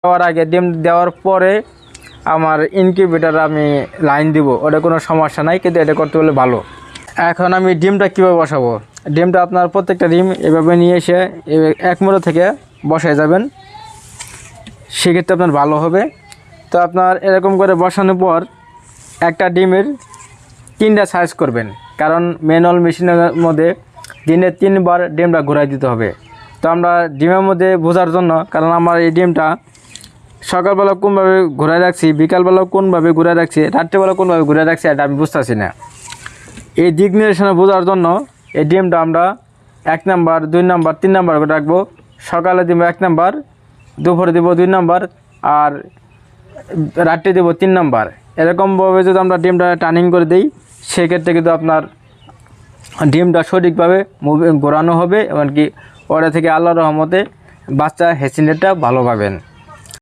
দেওয়ার আগে ডিম দেওয়ার পরে আমার ইনকিউবেটর আমি লাইন দিব, ওটা কোনো সমস্যা নাই, কিন্তু এটা করতে হলে ভালো। এখন আমি ডিমটা কীভাবে বসাবো, ডিমটা আপনার প্রত্যেকটা ডিম এভাবে নিয়ে এসে এক মুঠো থেকে বসায় যাবেন, সেক্ষেত্রে আপনার ভালো হবে। তো আপনার এরকম করে বসানোর পর একটা ডিমের 3টা সাইজ করবেন, কারণ ম্যানুয়াল মেশিনের মধ্যে দিনে 3বার ডিমটা ঘুরাই দিতে হবে। তো আমরা ডিমের মধ্যে বোঝার জন্য, কারণ আমার এই ডিমটা সকালবেলা কোনভাবে ঘুরাই রাখছি, বিকালবেলা কোনভাবে ঘুরাই রাখছি, রাত্রেবেলা কোনভাবে ঘুরাই রাখছি, এটা আমি বুঝতেছি না। এই দিক নির্দেশনা বোঝার জন্য এই ডিমটা আমরা 1 নাম্বার 2 নাম্বার 3 নাম্বার করে রাখবো। সকালে দিব 1 নাম্বার, দুপুরে দিব 2 নাম্বার, আর রাত্রে দেব 3 নাম্বার। এরকমভাবে যদি আমরা ডিমটা টার্নিং করে দিই, সেক্ষেত্রে কিন্তু আপনার ডিমটা সঠিকভাবে ঘোরানো হবে, এমনকি ওটা থেকে আল্লাহর রহমতে বাচ্চা হ্যাচিনেটটা ভালো পাবেন।